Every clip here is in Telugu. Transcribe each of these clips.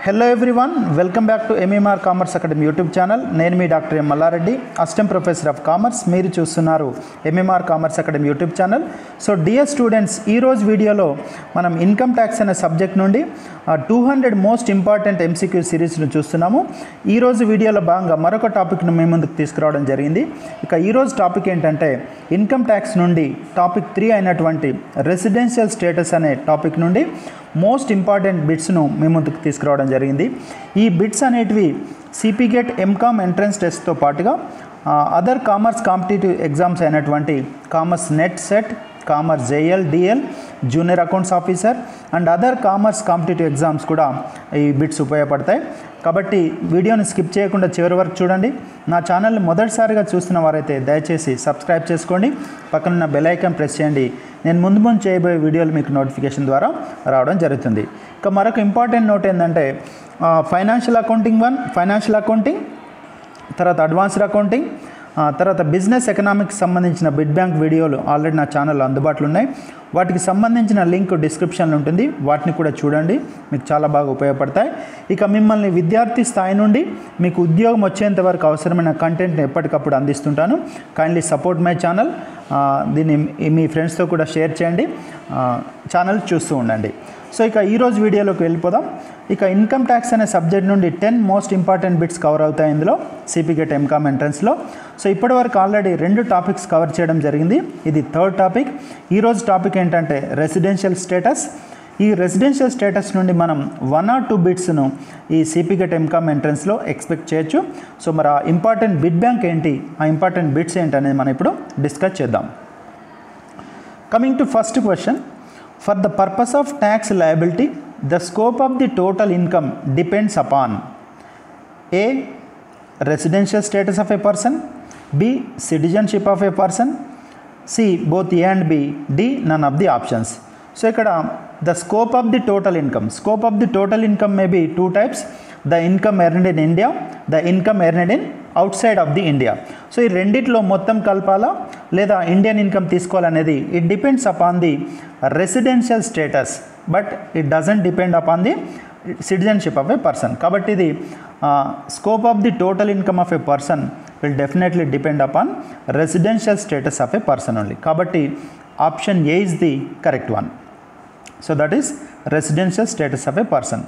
Hello everyone, welcome back to MEMR Commerce Academy YouTube channel. నేను మీ doctor M Mallareddy, assistant professor of commerce. మీరు చూస్తున్నారు MEMR Commerce Academy YouTube channel. So dear students, ఈ రోజు వీడియోలో మనం ఇన్కమ్ ట్యాక్స్ అనే సబ్జెక్ట్ నుండి 200 మోస్ట్ ఇంపార్టెంట్ MCQ సిరీస్ను చూస్తున్నాము. ఈ రోజు వీడియోలో భాగంగా మరొక టాపిక్ను మీ ముందుకు తీసుకురావడం జరిగింది. ఇక ఈ రోజు టాపిక్ ఏంటంటే ఇన్కమ్ ట్యాక్స్ నుండి టాపిక్ 3 అయినటువంటి రెసిడెన్షియల్ స్టేటస్ అనే టాపిక్ నుండి మోస్ట్ ఇంపార్టెంట్ బిట్స్ను మీ ముందుకు తీసుకురావడం జరిగింది. ఈ బిట్స్ అనేటివి సిపి గెట్ ఎంకామ్ ఎంట్రన్స్ టెస్ట్తో పాటుగా అదర్ కామర్స్ కాంపిటేటివ్ ఎగ్జామ్స్ అయినటువంటి commerce net set, commerce JL DL, junior accounts officer and other commerce competitive exams కూడా ఈ బిట్స్ ఉపయోగపడతాయి. కాబట్టి వీడియోని స్కిప్ చేయకుండా చివరి వరకు చూడండి. నా ఛానల్ని మొదటిసారిగా చూస్తున్న వారైతే దయచేసి సబ్స్క్రైబ్ చేసుకోండి, పక్కన బెల్ ఐకాన్ ప్రెస్ చేయండి. నేను ముందు చేయబోయే వీడియోలు మీకు నోటిఫికేషన్ ద్వారా రావడం జరుగుతుంది. ఇక మరొక ఇంపార్టెంట్ నోట్ ఏంటంటే ఫైనాన్షియల్ అకౌంటింగ్ 1, ఫైనాన్షియల్ అకౌంటింగ్, తర్వాత అడ్వాన్స్డ్ అకౌంటింగ్, తర్వాత బిజినెస్ ఎకనామిక్స్ సంబంధించిన బిడ్ బ్యాంక్ వీడియోలు ఆల్రెడీ నా ఛానల్లో అందుబాటులో ఉన్నాయి. వాటికి సంబంధించిన లింక్ డిస్క్రిప్షన్లో ఉంటుంది, వాటిని కూడా చూడండి, మీకు చాలా బాగా ఉపయోగపడతాయి. ఇక మిమ్మల్ని విద్యార్థి స్థాయి నుండి మీకు ఉద్యోగం వచ్చేంత వరకు అవసరమైన కంటెంట్ని ఎప్పటికప్పుడు అందిస్తుంటాను. Kindly support my channel. దీన్ని మీ ఫ్రెండ్స్తో కూడా షేర్ చేయండి, ఛానల్ చూస్తూ ఉండండి. సో ఇక ఈరోజు వీడియోలోకి వెళ్ళిపోదాం. ఇక ఇన్కమ్ ట్యాక్స్ అనే సబ్జెక్ట్ నుండి 10 మోస్ట్ ఇంపార్టెంట్ బిట్స్ కవర్ అవుతాయి ఇందులో సిపి గెట్ ఎంకామ్ ఎంట్రన్స్లో. సో ఇప్పటివరకు ఆల్రెడీ 2 టాపిక్స్ కవర్ చేయడం జరిగింది, ఇది 3rd టాపిక్. ఈరోజు టాపిక్ ఏంటంటే రెసిడెన్షియల్ స్టేటస్. ఈ రెసిడెన్షియల్ స్టేటస్ నుండి మనం 1 or 2 బిట్స్ను ఈ సిపి గెట్ ఎంకామ్ ఎంట్రన్స్లో ఎక్స్పెక్ట్ చేయొచ్చు. సో మరి ఆ ఇంపార్టెంట్ బిడ్ బ్యాంక్ ఏంటి, ఆ ఇంపార్టెంట్ బిట్స్ ఏంటి అనేది మనం ఇప్పుడు డిస్కస్ చేద్దాం. Coming to first question, for the purpose of tax liability, the scope of the total income depends upon A. residential status of a person, B. citizenship of a person, C. both A and B, D. none of the options. So ikkada the scope of the total income may be 2 types: the income earned in India, the income earned in outside of the India. So ఈ రెండిట్లో మొత్తం కలపాలా లేదా ఇండియన్ ఇన్కమ్ తీసుకోవాలనేది it depends upon the residential status, but it doesn't depend upon the citizenship of a person. కాబట్టి ఇది scope of the total income of a person will definitely depend upon residential status of a person only. కాబట్టి option A is the correct one. So that is residential status of a person.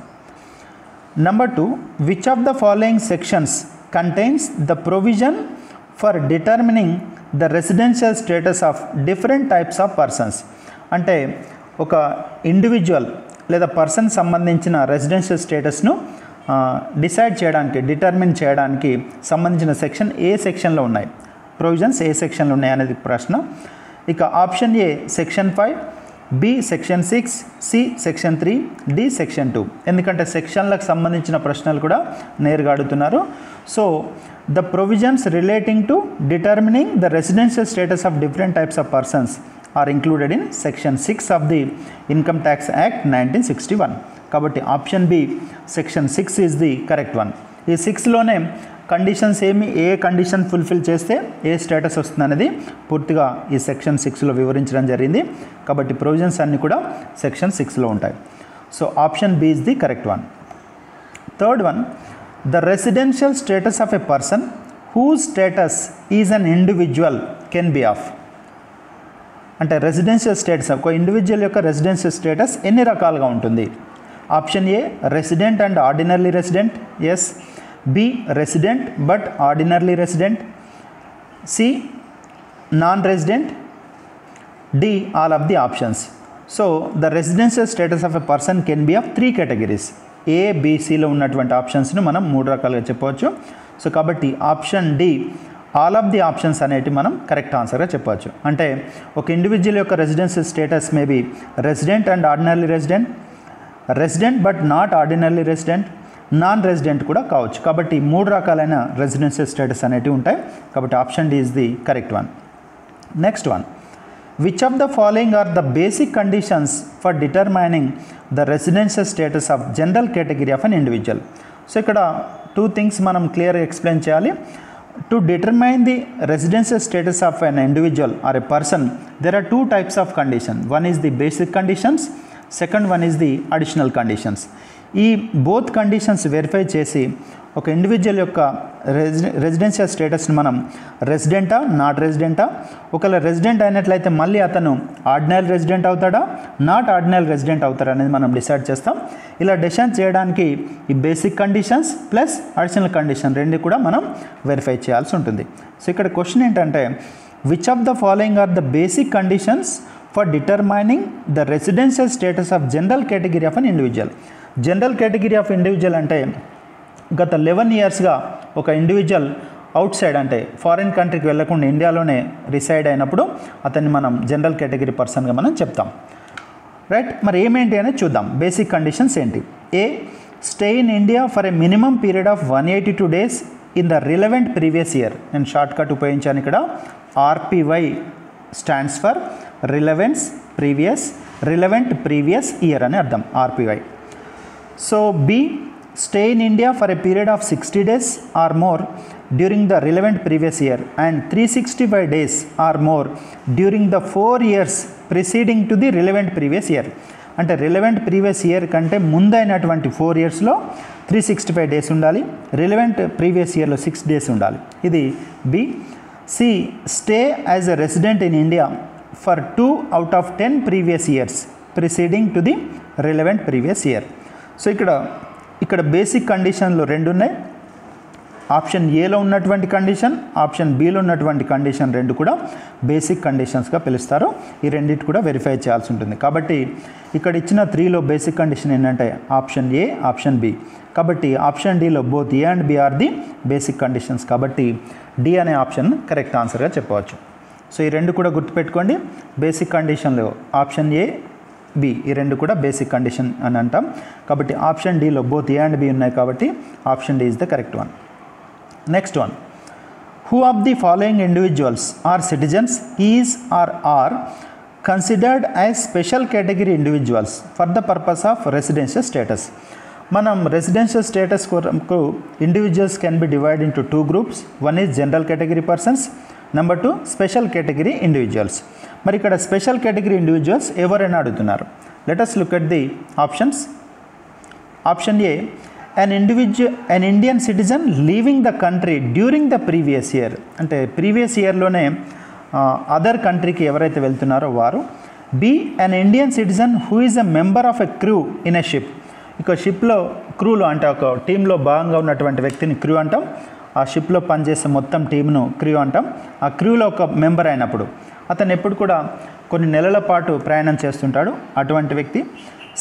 Number 2, which of the following sections contains the provision for determining the residential status of different types of persons? అంటే ఒక ఇండివిజువల్ లేదా పర్సన్ సంబంధించిన రెసిడెన్షియల్ స్టేటస్ను డిటర్మిన్ చేయడానికి సంబంధించిన సెక్షన్ ఏ సెక్షన్లో ఉన్నాయి, ప్రొవిజన్స్ ఏ సెక్షన్లో ఉన్నాయి అనేది ప్రశ్న. ఇక option A section 5, B section 6, C section 3, D section 2. ఎందుకంటే సెక్షన్లకు సంబంధించిన ప్రశ్నలు కూడా నేరుగా అడుగుతున్నారు. So the provisions relating to determining the residential status of different types of persons are included in section 6 of the income tax act 1961. కాబట్టి option B section 6 is the correct one. ఈ 6లోనే కండిషన్స్ ఏ కండిషన్ ఫుల్ఫిల్ చేస్తే ఏ స్టేటస్ వస్తుంది అనేది పూర్తిగా ఈ సెక్షన్ 6లో వివరించడం జరిగింది. కాబట్టి ప్రొవిజన్స్ అన్నీ కూడా సెక్షన్ 6లో ఉంటాయి. So option B is the correct one. Third one, the residential status of a person whose status is an individual can be of. అంటే రెసిడెన్షియల్ స్టేటస్, ఒక ఇండివిజువల్ యొక్క రెసిడెన్షియల్ స్టేటస్ ఎన్ని రకాలుగా ఉంటుంది? Option A resident and ordinary resident, yes. B. resident but ordinarily resident, C. non-resident, D. all of the options. So the residential status of a person can be of 3 categories. A, B, Cలో ఉన్నటువంటి ఆప్షన్స్ను మనం 3 రకాలుగా చెప్పవచ్చు. సో కాబట్టి option D all of the options అనేవి మనం కరెక్ట్ ఆన్సర్గా చెప్పవచ్చు. అంటే ఒక ఇండివిజువల్ యొక్క residential status may be resident and ordinary resident, resident but not ordinary resident, non resident కూడా కావచ్చు. కాబట్టి 3 రకాలైన రెసిడెన్షియల్ స్టేటస్ అనేటివి ఉంటాయి. కాబట్టి option D is the correct one. Next one, which of the following are the basic conditions for determining the residential status of general category of an individual? So ఇక్కడ 2 థింగ్స్ మనం క్లియర్గా ఎక్స్ప్లెయిన్ చేయాలి. To determine the residential status of an individual or a person there are 2 types of condition. One is the basic conditions, second one is the additional conditions. ఈ బోత్ కండిషన్స్ వెరిఫై చేసి ఒక ఇండివిజువల్ యొక్క రెసిడెన్షియల్ స్టేటస్ని మనం రెసిడెంటా నాట్ రెసిడెంటా, ఒకవేళ రెసిడెంట్ అయినట్లయితే మళ్ళీ అతను ఆర్డినరీ రెసిడెంట్ అవుతాడా నాట్ ఆర్డినరీ రెసిడెంట్ అవుతాడా అనేది మనం డిసైడ్ చేస్తాం. ఇలా డిసైడ్ చేయడానికి ఈ basic conditions plus additional condition రెండు కూడా మనం వెరిఫై చేయాల్సి ఉంటుంది. సో ఇక్కడ క్వశ్చన్ ఏంటంటే which of the following are the basic conditions for determining the residential status of general category of an individual. General category of individual అంటే గత 11 ఇయర్స్గా ఒక ఇండివిజువల్ అవుట్ సైడ్ అంటే ఫారిన్ కంట్రీకి వెళ్లకుండా ఇండియాలోనే రిసైడ్ అయినప్పుడు అతన్ని మనం జనరల్ కేటగిరీ పర్సన్గా మనం చెప్తాం. రైట్, మరి ఏమేంటి అనేది చూద్దాం. బేసిక్ కండిషన్స్ ఏంటి? A, stay in India for a minimum period of 182 days in the relevant previous year. నేను షార్ట్ కట్ ఉపయోగించాను ఇక్కడ. RPY stands for relevant previous year అని అర్థం, RPY. So B, stay in India for a period of 60 days or more during the relevant previous year and 365 days or more during the 4 years preceding to the relevant previous year. అంటే రిలవెంట్ ప్రీవియస్ ఇయర్ కంటే ముందైనటువంటి 4 yearsలో 365 days ఉండాలి, రిలవెంట్ ప్రీవియస్ ఇయర్లో 6 days ఉండాలి. ఇది B. C, stay as a resident in India for 2 out of 10 previous years preceding to the relevant previous year. So ఇక్కడ బేసిక్ కండిషన్లు రెండు ఉన్నాయి. ఆప్షన్ ఏలో ఉన్నటువంటి కండిషన్, ఆప్షన్ బిలో ఉన్నటువంటి కండిషన్ రెండు కూడా బేసిక్ కండిషన్స్గా పిలుస్తారు. ఈ రెండింటి కూడా వెరిఫై చేయాల్సి ఉంటుంది. కాబట్టి ఇక్కడ ఇచ్చిన 3లో బేసిక్ కండిషన్ ఏంటంటే ఆప్షన్ ఏ, ఆప్షన్ బి. కాబట్టి ఆప్షన్ డిలో both A and B are the basic conditions. కాబట్టి డి అనే ఆప్షన్ కరెక్ట్ ఆన్సర్గా చెప్పవచ్చు. సో ఈ రెండు కూడా గుర్తుపెట్టుకోండి. బేసిక్ కండిషన్లో ఆప్షన్ ఏ, బి ఈ రెండు కూడా బేసిక్ కండిషన్ అని అంటాం. కాబట్టి ఆప్షన్ డిలో బోత్ ఏ అండ్ బి ఉన్నాయి కాబట్టి option D is the correct one. Next one, who of the following individuals or citizens is or are considered as special category individuals for the purpose of residential status. మనం రెసిడెన్షియల్ స్టేటస్ కొరకు individuals can be divide into 2 groups. One is general category persons, number 2 special category individuals. మరి ఇక్కడ స్పెషల్ కేటగిరీ ఇండివిజువల్స్ ఎవరైనా అడుగుతున్నారు. Let us look at the options. Option A, an Indian citizen leaving the country during the previous year. అంటే ప్రీవియస్ ఇయర్లోనే అదర్ కంట్రీకి ఎవరైతే వెళ్తున్నారో వారు. B, an Indian citizen who is a member of a crew in a ship. ఇక షిప్లో క్రూలో అంటే ఒక టీంలో భాగంగా ఉన్నటువంటి వ్యక్తిని క్రూ అంటాం. ఆ షిప్లో పనిచేసే మొత్తం టీంను క్రూ అంటాం. ఆ క్రూలో ఒక మెంబర్ అయినప్పుడు అతను ఎప్పుడు కూడా కొన్ని నెలల పాటు ప్రయాణం చేస్తుంటాడు, అటువంటి వ్యక్తి.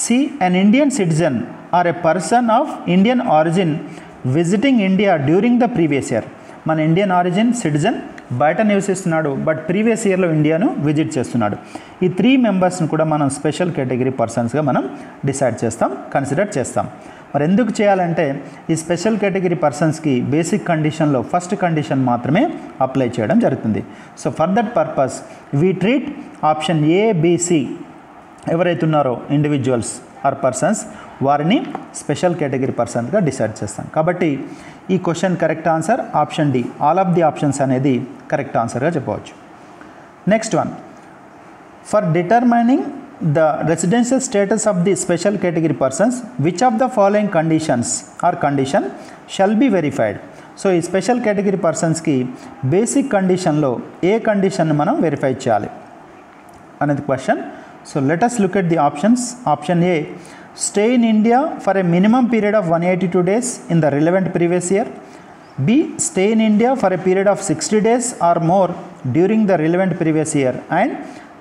C, an Indian citizen or a person of Indian origin visiting India during the previous year. మన ఇండియన్ ఆరిజిన్ సిటిజన్ బయట నివసిస్తున్నాడు, బట్ ప్రీవియస్ ఇయర్లో ఇండియాను విజిట్ చేస్తున్నాడు. ఈ 3 మెంబర్స్ని కూడా మనం స్పెషల్ కేటగిరీ పర్సన్స్గా మనం డిసైడ్ చేస్తాం, కన్సిడర్ చేస్తాం. మరి ఎందుకు చేయాలంటే ఈ స్పెషల్ కేటగిరీ పర్సన్స్కి బేసిక్ కండిషన్లో ఫస్ట్ కండిషన్ మాత్రమే అప్లై చేయడం జరుగుతుంది. So for that purpose we treat option A, B, C ఎవరైతే ఉన్నారో ఇండివిజువల్స్ ఆర్ పర్సన్స్ వారిని స్పెషల్ కేటగిరీ పర్సన్గా డిసైడ్ చేస్తాం. కాబట్టి ఈ question correct answer option D. All of the options అనేది కరెక్ట్ ఆన్సర్గా చెప్పవచ్చు. Next one, for determining the residential status of the special category persons, which of the following conditions or condition shall be verified. So ఈ స్పెషల్ కేటగిరీ పర్సన్స్కి బేసిక్ కండిషన్లో ఏ కండిషన్ మనం వెరిఫై చేయాలి అనేది question. So let us look at the options. Option A, stay in India for a minimum period of 182 days in the relevant previous year. B, stay in India for a period of 60 days or more during the relevant previous year and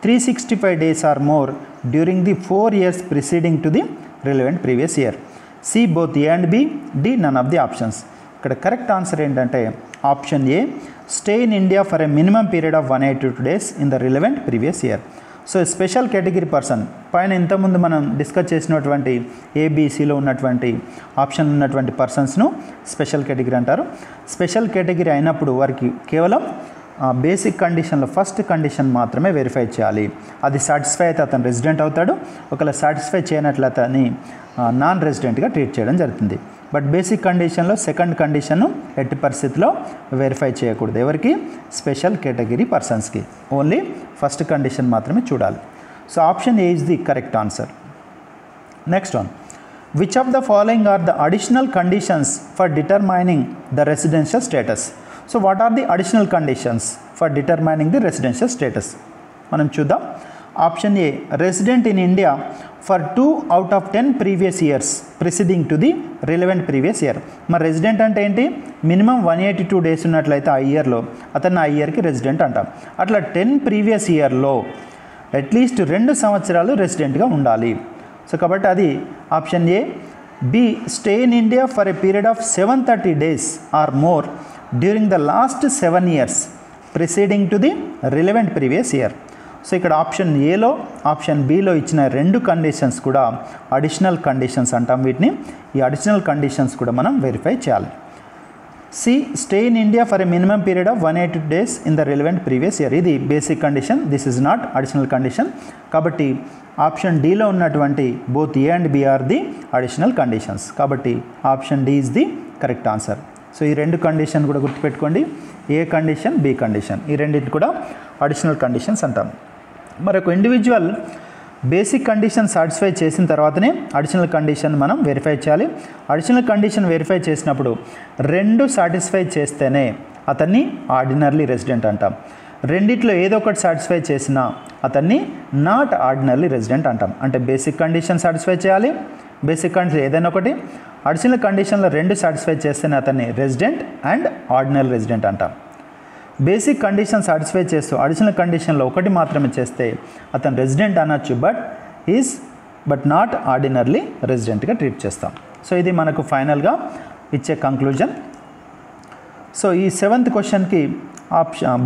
365 days or more during the 4 years preceding to the relevant previous year. C, both A and B. D, none of the options. ఇక్కడ కరెక్ట్ ఆన్సర్ ఏంటంటే option A, stay in India for a minimum period of 182 days in the relevant previous year. So special category person పైన ఇంతకుముందు మనం డిస్కస్ చేసినటువంటి ఏబిసిలో ఉన్నటువంటి ఆప్షన్ ఉన్నటువంటి పర్సన్స్ను స్పెషల్ కేటగిరీ అంటారు. స్పెషల్ కేటగిరీ అయినప్పుడు వారికి కేవలం బేసిక్ కండిషన్లో ఫస్ట్ కండిషన్ మాత్రమే వెరిఫై చేయాలి. అది సాటిస్ఫై అయితే అతను రెసిడెంట్ అవుతాడు, ఒకవేళ సాటిస్ఫై చేయనట్లయితే అతన్ని నాన్ రెసిడెంట్గా ట్రీట్ చేయడం జరుగుతుంది. బట్ బేసిక్ కండిషన్లో సెకండ్ కండిషన్ను ఎట్టి పరిస్థితిలో వెరిఫై చేయకూడదు. ఎవరికి? స్పెషల్ కేటగిరీ పర్సన్స్కి. ఓన్లీ ఫస్ట్ కండిషన్ మాత్రమే చూడాలి. So option A is the correct answer. Next one, which of the following are the additional conditions for determining the residential status. So what are the additional conditions for determining the residential status మనం చూద్దాం. Option A, resident in India for 2 out of 10 previous years preceding to the relevant previous year. మరి రెసిడెంట్ అంటే ఏంటి? మినిమం 182 డేస్ ఉన్నట్లయితే ఆ ఇయర్లో అతను ఆ ఇయర్కి రెసిడెంట్ అంటాం. అట్లా 10 ప్రీవియస్ ఇయర్లో అట్లీస్ట్ 2 సంవత్సరాలు రెసిడెంట్గా ఉండాలి. సో కాబట్టి అది option A. B, stay in India for a period of 730 days or more during the last 7 years preceding to the relevant previous year. So ఇక్కడ ఆప్షన్ ఏలో ఆప్షన్ బిలో ఇచ్చిన 2 కండిషన్స్ కూడా అడిషనల్ కండిషన్స్ అంటాం వీటిని. ఈ అడిషనల్ కండిషన్స్ కూడా మనం వెరిఫై చేయాలి. C, stay in India for a minimum period of 180 days in the relevant previous year. ఇది basic condition, this is not additional condition. కాబట్టి ఆప్షన్ డిలో ఉన్నటువంటి both A and B are the additional conditions. కాబట్టి option D is the correct answer. So ఈ 2 కండిషన్ కూడా గుర్తుపెట్టుకోండి, ఏ కండిషన్, బి కండిషన్, ఈ రెండింటి కూడా అడిషనల్ కండిషన్స్ అంటాం. మరొక ఇండివిజువల్ బేసిక్ కండిషన్ సాటిస్ఫై చేసిన తర్వాతనే అడిషనల్ కండిషన్ మనం వెరిఫై చేయాలి. అడిషనల్ కండిషన్ వెరిఫై చేసినప్పుడు 2 సాటిస్ఫై చేస్తేనే అతన్ని ఆర్డినరీ రెసిడెంట్ అంటాం. రెండిట్లో ఏదో ఒకటి సాటిస్ఫై చేసినా అతన్ని నాట్ ఆర్డినరీ రెసిడెంట్ అంటాం. అంటే బేసిక్ కండిషన్ సాటిస్ఫై చేయాలి, బేసిక్ కండిషన్ ఏదైనా ఒకటి, అడిషనల్ కండిషన్లో 2 సాటిస్ఫై చేస్తేనే అతన్ని రెసిడెంట్ అండ్ ఆర్డినరీ రెసిడెంట్ అంటాం. బేసిక్ కండిషన్ సాటిస్ఫై చేస్తూ అడిషనల్ కండిషన్లో ఒకటి మాత్రమే చేస్తే అతను రెసిడెంట్ అనొచ్చు, బట్ నాట్ ఆర్డినరీ రెసిడెంట్గా ట్రీట్ చేస్తాం. సో ఇది మనకు ఫైనల్గా ఇచ్చే కంక్లూజన్. సో ఈ 7th క్వశ్చన్కి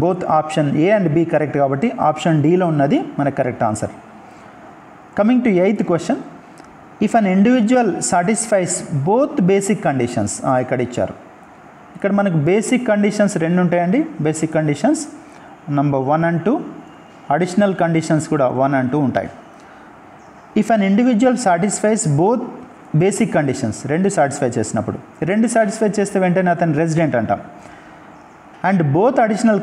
both option A and B correct కాబట్టి ఆప్షన్ డిలో ఉన్నది మన correct answer. Coming to 8th question, if an individual satisfies both basic conditions. ఇక్కడ ఇచ్చారు, ఇక్కడ మనకు బేసిక్ కండిషన్స్ 2 ఉంటాయండి. Basic conditions number 1 and 2, additional conditions కూడా 1 and 2 ఉంటాయి. If an individual satisfies both basic conditions, 2 satisfy చేసినప్పుడు, 2 సాటిస్ఫై చేస్తే వెంటనే అతను రెసిడెంట్ అంటాం. అండ్ బోత్ అడిషనల్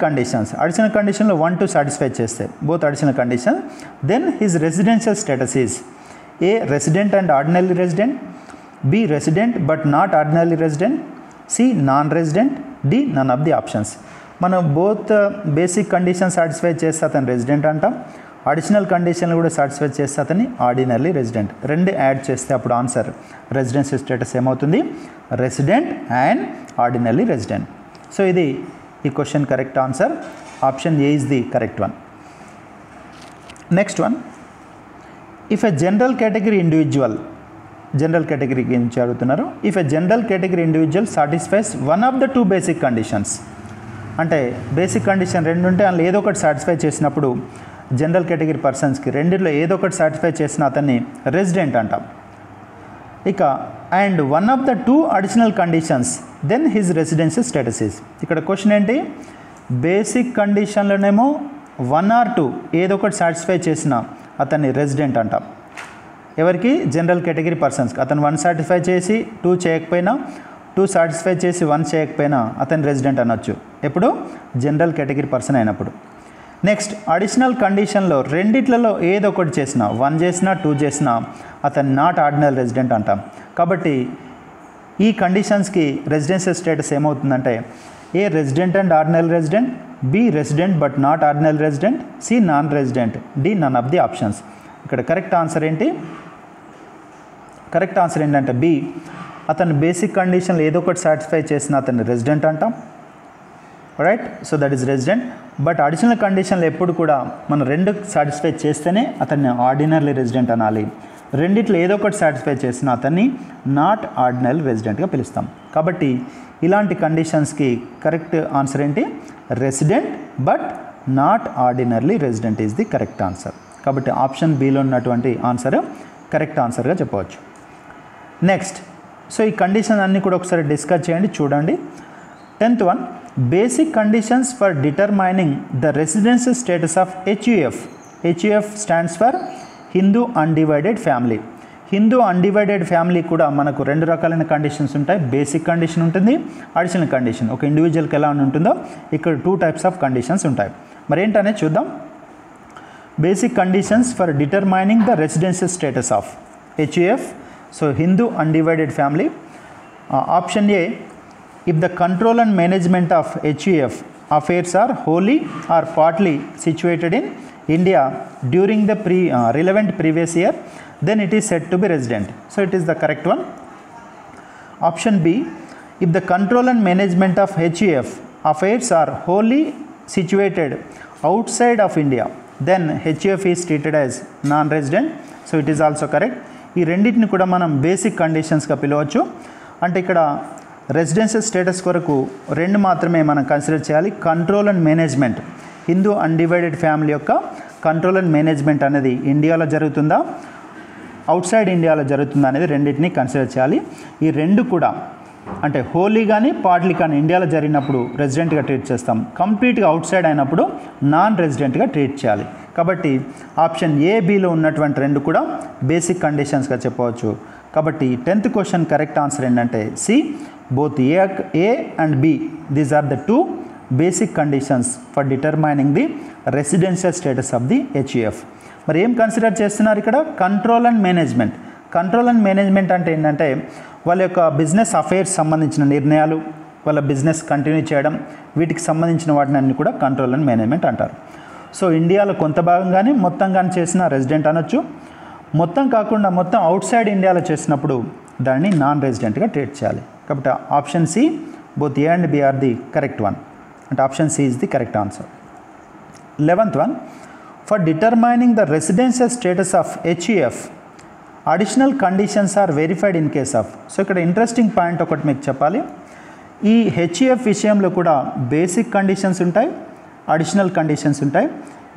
కండిషన్లో 1, 2 సాటిస్ఫై చేస్తే both additional condition, then his residential status is A, resident and ordinary resident, B, resident but not ordinary resident, C, non resident, D, none of the options. మనం బోత్ బేసిక్ కండిషన్ సాటిస్ఫై చేస్తే అతను రెసిడెంట్ అంటాం, అడిషనల్ కండిషన్లు కూడా సాటిస్ఫై చేస్తే అతన్ని ఆర్డినరీ రెసిడెంట్. 2 యాడ్ చేస్తే అప్పుడు ఆన్సర్ రెసిడెన్షియల్ స్టేటస్ ఏమవుతుంది? Resident and ordinary resident. So ఇది ఈ question correct answer. Option A is the correct one. Next one, if a general category individual, general category గురించి అడుగుతున్నారు. If a general category individual satisfies 1 of the 2 basic conditions, అంటే బేసిక్ కండిషన్ 2 ఉంటే అందులో ఏదో ఒకటి సాటిస్ఫై చేసినప్పుడు జనరల్ కేటగిరీ పర్సన్స్కి 2లో ఏదో ఒకటి సాటిస్ఫై చేసిన అతన్ని రెసిడెంట్ అంటాం. ఇక and 1 of the 2 additional conditions, then his residential status is. ఇక్కడ క్వశ్చన్ ఏంటి? బేసిక్ కండిషన్లోనేమో 1 or 2 ఏదో ఒకటి సాటిస్ఫై చేసిన అతన్ని రెసిడెంట్ అంటాం. ఎవరికి? జనరల్ కేటగిరీ పర్సన్స్కి. అతను 1 సాటిస్ఫై చేసి 2 చేయకపోయినా, 2 సాటిస్ఫై చేసి 1 చేయకపోయినా అతను రెసిడెంట్ అనొచ్చు. ఎప్పుడు? జనరల్ కేటగిరీ పర్సన్ అయినప్పుడు. నెక్స్ట్, అడిషనల్ కండిషన్లో రెండిట్లలో ఏదో ఒకటి చేసినా, 1 చేసినా 2 చేసినా అతను నాట్ ఆర్డినరీ రెసిడెంట్ అంటాం. కాబట్టి ఈ కండిషన్స్కి రెసిడెన్షియల్ స్టేటస్ ఏమవుతుందంటే A, resident and ordinary resident, B, resident but not ordinary resident, C, non resident, D, none of the options. ఇక్కడ కరెక్ట్ ఆన్సర్ ఏంటి? కరెక్ట్ ఆన్సర్ ఏంటంటే బి, అతను బేసిక్ కండిషన్లో ఏదో ఒకటి సాటిస్ఫై చేసిన అతన్ని రెసిడెంట్ అంటాం. Right, so that is resident. But additional కండిషన్లో ఎప్పుడు కూడా మనం 2 సాటిస్ఫై చేస్తేనే అతన్ని ఆర్డినరీ రెసిడెంట్ అనాలి. రెండిట్లో ఏదో ఒకటి సాటిస్ఫై చేసిన అతన్ని నాట్ ఆర్డినరీ రెసిడెంట్గా పిలుస్తాం. కాబట్టి ఇలాంటి కండిషన్స్కి కరెక్ట్ ఆన్సర్ ఏంటి? Resident but not ordinary resident is the correct answer. కాబట్టి ఆప్షన్ బిలో ఉన్నటువంటి ఆన్సర్ కరెక్ట్ ఆన్సర్గా చెప్పవచ్చు. నెక్స్ట్, సో ఈ కండిషన్ అన్నీ కూడా ఒకసారి డిస్కస్ చేయండి, చూడండి. 10th one, basic conditions for determining the residential status of HUF. HUF stands for Hindu undivided family. Hindu undivided family కూడా మనకు 2 రకాలైన కండిషన్స్ ఉంటాయి. బేసిక్ కండిషన్ ఉంటుంది, అడిషనల్ కండిషన్. ఒక ఇండివిజువల్కి ఎలా ఉంటుందో ఇక్కడ 2 types ఆఫ్ కండిషన్స్ ఉంటాయి. మరి ఏంటనే చూద్దాం. Basic conditions for determining the residential status of HUF. So Hindu undivided family. Option A, if the control and management of HUF affairs are wholly or partly situated in India during the relevant previous year, then it is said to be resident. So it is the correct one. Option B, if the control and management of HUF affairs are wholly situated outside of India, then HUF is treated as non-resident. So it is also correct. ఈ రెండింటిని కూడా మనం బేసిక్ కండిషన్స్గా పిలవచ్చు. అంటే ఇక్కడ రెసిడెన్షియల్ స్టేటస్ కొరకు రెండు మాత్రమే మనం కన్సిడర్ చేయాలి. Control and management, Hindu undivided family యొక్క కంట్రోల్ అండ్ మేనేజ్మెంట్ అనేది ఇండియాలో జరుగుతుందా, అవుట్ సైడ్ ఇండియాలో జరుగుతుందా అనేది రెండింటిని కన్సిడర్ చేయాలి. ఈ రెండు కూడా అంటే హోలీ కానీ పార్ట్లీ కానీ ఇండియాలో జరిగినప్పుడు రెసిడెంట్గా ట్రీట్ చేస్తాం, కంప్లీట్గా అవుట్ సైడ్ అయినప్పుడు నాన్ రెసిడెంట్గా ట్రీట్ చేయాలి. కాబట్టి ఆప్షన్ ఏ, బిలో ఉన్నటువంటి రెండు కూడా బేసిక్ కండిషన్స్గా చెప్పవచ్చు. కాబట్టి 10th క్వశ్చన్ కరెక్ట్ ఆన్సర్ ఏంటంటే C, both A and B, these are the two basic conditions for determining the residential status of the HUF. మరి ఏం కన్సిడర్ చేస్తున్నారు ఇక్కడ? Control and management. Control and management అంటే ఏంటంటే వాళ్ళ యొక్క బిజినెస్ అఫైర్స్ సంబంధించిన నిర్ణయాలు, వాళ్ళ బిజినెస్ కంటిన్యూ చేయడం, వీటికి సంబంధించిన వాటిని అన్ని కూడా కంట్రోల్ అండ్ మేనేజ్మెంట్ అంటారు. సో ఇండియాలో కొంత భాగం కానీ మొత్తం కానీ చేసిన రెసిడెంట్ అనొచ్చు. మొత్తం కాకుండా మొత్తం అవుట్ సైడ్ ఇండియాలో చేసినప్పుడు దాన్ని నాన్ రెసిడెంట్గా ట్రీట్ చేయాలి. కాబట్టి option C, both A and B are the correct one. అంటే option C is the correct answer. 11th one, for determining the residential status of HUF additional conditions are verified in case of. So ఇక్కడ ఇంట్రెస్టింగ్ పాయింట్ ఒకటి మీకు చెప్పాలి. ఈ HUF విషయంలో కూడా బేసిక్ కండిషన్స్ ఉంటాయి, అడిషనల్ కండిషన్స్ ఉంటాయి.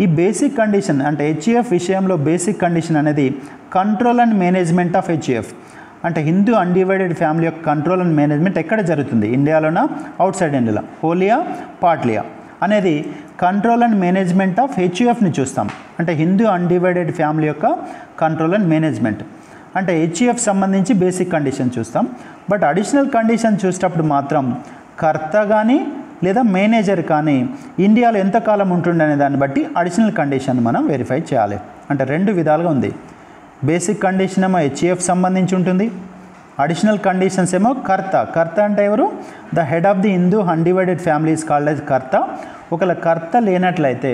ఈ బేసిక్ కండిషన్ అంటే HUF విషయంలో బేసిక్ కండిషన్ అనేది control and management of HUF. అంటే హిందూ అన్డివైడెడ్ ఫ్యామిలీ యొక్క కంట్రోల్ అండ్ మేనేజ్మెంట్ ఎక్కడ జరుగుతుంది, ఇండియాలోనా అవుట్ సైడ్ ఇండియాలో, హోలియా పార్ట్లియా అనేది కంట్రోల్ అండ్ మేనేజ్మెంట్ ఆఫ్ HUFని చూస్తాం. అంటే హిందూ అన్డివైడెడ్ ఫ్యామిలీ యొక్క కంట్రోల్ అండ్ మేనేజ్మెంట్ అంటే HUF సంబంధించి బేసిక్ కండిషన్ చూస్తాం. బట్ అడిషనల్ కండిషన్ చూసేటప్పుడు మాత్రం కర్త కానీ లేదా మేనేజర్ కానీ ఇండియాలో ఎంతకాలం ఉంటుండే అనే దాన్ని బట్టి అడిషనల్ కండిషన్ మనం వెరిఫై చేయాలి. అంటే రెండు విధాలుగా ఉంది. బేసిక్ కండిషన్ ఏమో HUF సంబంధించి ఉంటుంది, అడిషనల్ కండిషన్స్ ఏమో కర్త అంటే ఎవరు? The head of the Hindu undivided families called as కర్త. ఒకవేళ కర్త లేనట్లయితే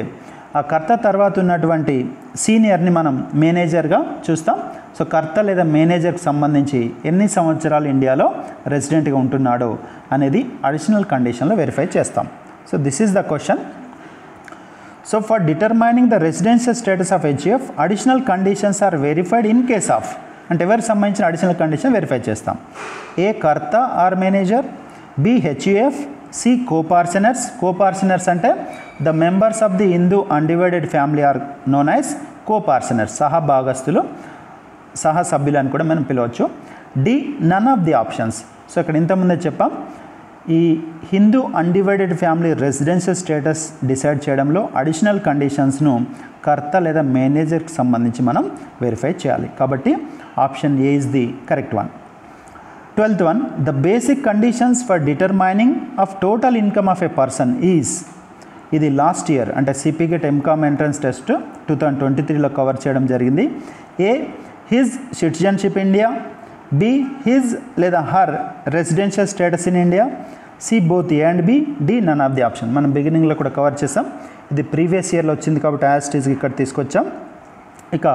ఆ కర్త తర్వాత ఉన్నటువంటి సీనియర్ని మనం మేనేజర్గా చూస్తాం. సో కర్త లేదా మేనేజర్కి సంబంధించి ఎన్ని సంవత్సరాలు ఇండియాలో రెసిడెంట్గా ఉంటున్నాడో అనేది అడిషనల్ కండిషన్లో వెరిఫై చేస్తాం. So this is the question. So for determining the residential status of HUF additional conditions are verified in case of. అంటే ఎవరికి సంబంధించిన అడిషనల్ కండిషన్ వెరిఫై చేస్తాం. A karta or manager, B HUF, C coparceners అంటే the members of the Hindu undivided family are known as coparceners, సహభాగస్తులు, సహసభ్యులు అని కూడా మనం పిలవచ్చు. D none of the options. So ఇక్కడ ఇంతకుముందే చెప్పాం, ఈ Hindu undivided family residential status decide చేయడంలో అడిషనల్ కండిషన్స్ను కర్త లేదా మేనేజర్కి సంబంధించి మనం వెరిఫై చేయాలి. కాబట్టి option A is the correct one. 12th one, the basic conditions for determining of total income of a person is. ఇది లాస్ట్ ఇయర్ అంటే సిపిగెట్ ఎంకామ్ ఎంట్రన్స్ టెస్ట్ 2023లో కవర్ చేయడం జరిగింది. A his citizenship India, B his లేదా her residential status in India, C both A and B, D none of the option. మనం బిగినింగ్లో కూడా కవర్ చేసాం. ఇది ప్రీవియస్ ఇయర్లో వచ్చింది కాబట్టి యాజ్ ఇట్ ఈజ్ ఇక్కడ తీసుకొచ్చాం. ఇక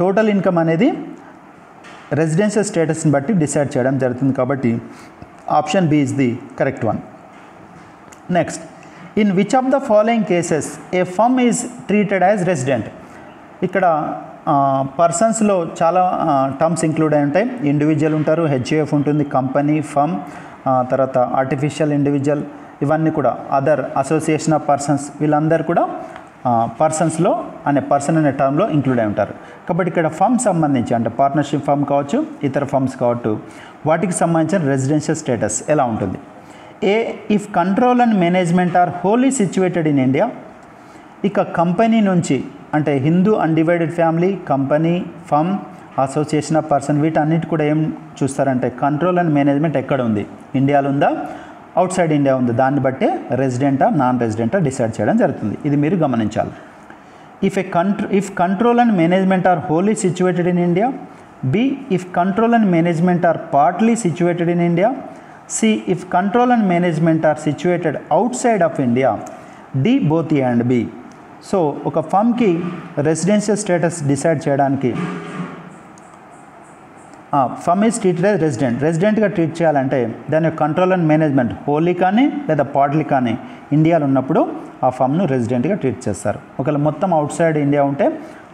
టోటల్ ఇన్కమ్ అనేది రెసిడెన్షియల్ స్టేటస్ని బట్టి డిసైడ్ చేయడం జరుగుతుంది కాబట్టి option B is the correct one. Next, in which of the following cases a firm is treated as resident. ఇక్కడ పర్సన్స్లో చాలా టర్మ్స్ ఇంక్లూడ్ అయి ఉంటాయి. ఇండివిజువల్ ఉంటారు, HUF ఉంటుంది, కంపెనీ, ఫర్మ్, తర్వాత ఆర్టిఫిషియల్ ఇండివిజువల్, ఇవన్నీ కూడా అదర్ అసోసియేషన్ ఆఫ్ పర్సన్స్, వీళ్ళందరూ కూడా పర్సన్స్లో పర్సన్ అనే టర్మ్లో ఇంక్లూడ్ అయి ఉంటారు. కాబట్టి ఇక్కడ ఫర్మ్ సంబంధించి అంటే పార్ట్నర్షిప్ ఫర్మ్ కావచ్చు, ఇతర ఫర్మ్స్ కావచ్చు, వాటికి సంబంధించిన రెసిడెన్షియల్ స్టేటస్ ఎలా ఉంటుంది. A if control and management are wholly situated in India. ఇక కంపెనీ నుంచి అంటే Hindu undivided family, company, firm, association of person, వీటన్నిటి కూడా ఏం చూస్తారంటే కంట్రోల్ అండ్ మేనేజ్మెంట్ ఎక్కడ ఉంది, ఇండియాలో ఉందా, అవుట్ సైడ్ ఇండియా ఉంది, దాన్ని బట్టే రెసిడెంటా నాన్ రెసిడెంటా డిసైడ్ చేయడం జరుగుతుంది. ఇది మీరు గమనించాలి. If control and management are wholly situated in India B. If control and management are partly situated in India. C. If control and management are situated outside of India. D. Both A and B. So ఒక ఫర్మ్కి రెసిడెన్షియల్ స్టేటస్ డిసైడ్ చేయడానికి ఫర్మ్ ఈజ్ ట్రీటెడ్ యాజ్ రెసిడెంట్గా ట్రీట్ చేయాలంటే దాని యొక్క కంట్రోల్ అండ్ మేనేజ్మెంట్ హోల్లీ కానీ లేదా పార్ట్లీ కానీ ఇండియాలో ఉన్నప్పుడు ఆ ఫర్మ్ను రెసిడెంట్గా ట్రీట్ చేస్తారు. ఒకవేళ మొత్తం అవుట్ సైడ్ ఇండియా ఉంటే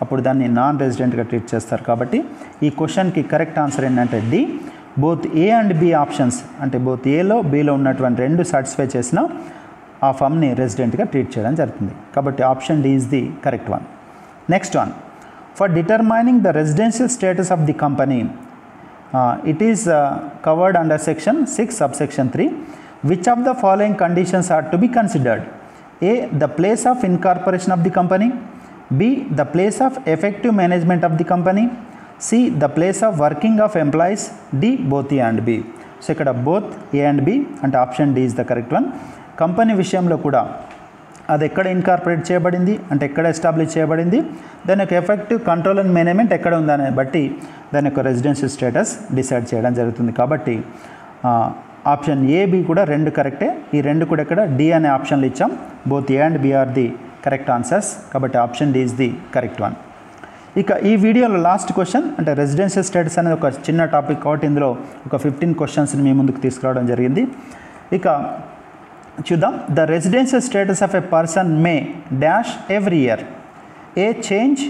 అప్పుడు దాన్ని నాన్ రెసిడెంట్గా ట్రీట్ చేస్తారు. కాబట్టి ఈ క్వశ్చన్కి కరెక్ట్ ఆన్సర్ ఏంటంటే D. Both A and B options అంటే బోత్ ఏలో బిలో ఉన్నటువంటి రెండు సాటిస్ఫై చేసిన ఆ ఫర్మ్ని రెసిడెంట్గా ట్రీట్ చేయడం జరుగుతుంది. కాబట్టి option D is the correct one. Next one, for determining the residential status of the company it is covered under section 6 subsection 3. Which of the following conditions are to be considered? A. The place of incorporation of the company. B. The place of effective management of the company. C. The place of working of employees. D. Both A and B. So ikkada both A and B ante option D is the correct one. Company విషయంలో కూడా అది ఎక్కడ ఇన్కార్పొరేట్ చేయబడింది అంటే ఎక్కడ ఎస్టాబ్లిష్ చేయబడింది, దాని యొక్క ఎఫెక్టివ్ కంట్రోల్ అండ్ మేనేజ్మెంట్ ఎక్కడ ఉందనే బట్టి దాని యొక్క రెసిడెన్షియల్ స్టేటస్ డిసైడ్ చేయడం జరుగుతుంది. కాబట్టి ఆప్షన్ ఏ బి కూడా రెండు కరెక్టే. ఈ రెండు కూడా ఇక్కడ డి అనే ఆప్షన్లు ఇచ్చాం. Both A and B are the correct answers. కాబట్టి option D is the correct one. ఇక ఈ వీడియోలో లాస్ట్ క్వశ్చన్ అంటే రెసిడెన్షియల్ స్టేటస్ అనేది ఒక చిన్న టాపిక్ కాబట్టి ఇందులో ఒక 15 క్వశ్చన్స్ని మీ ముందుకు తీసుకురావడం జరిగింది. ఇక చూద్దాం. The residential status of a person may dash every year. A change,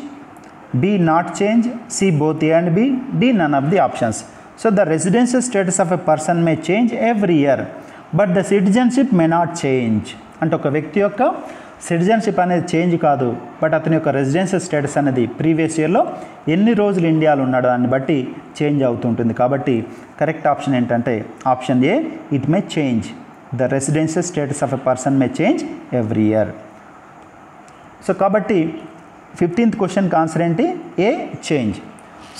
B not change, C both A and B, D none of the options. So the residential status of a person may change every year but the citizenship may not change. అంటే ఒక వ్యక్తి యొక్క సిటిజన్షిప్ అనేది చేంజ్ కాదు, బట్ అతని యొక్క రెసిడెన్షియల్ స్టేటస్ అనేది ప్రీవియస్ ఇయర్లో ఎన్ని రోజులు ఇండియాలో ఉన్నాడో దాన్ని బట్టి చేంజ్ అవుతుంటుంది. కాబట్టి కరెక్ట్ ఆప్షన్ ఏంటంటే option A, it may change. The residential status of a person may change every year. So కాబట్టి 15th క్వశ్చన్కి ఆన్సర్ ఏంటి? ఏ చేంజ్.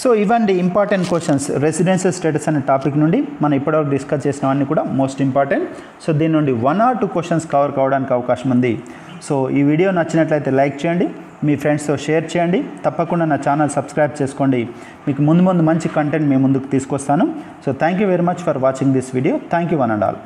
సో ఇవ్వండి ఇంపార్టెంట్ క్వశ్చన్స్ రెసిడెన్షియల్ స్టేటస్ అనే టాపిక్ నుండి మనం ఇప్పటివరకు డిస్కస్ చేసినవన్నీ కూడా మోస్ట్ ఇంపార్టెంట్. సో దీని నుండి 1 or 2 క్వశ్చన్స్ కవర్ కావడానికి అవకాశం ఉంది. సో ఈ వీడియో నచ్చినట్లయితే లైక్ చేయండి, మీ ఫ్రెండ్స్తో షేర్ చేయండి, తప్పకుండా నా ఛానల్ సబ్స్క్రైబ్ చేసుకోండి. మీకు ముందు మంచి కంటెంట్ మీ ముందుకు తీసుకొస్తాను. So thank you very much for watching this video. Thank you one and all.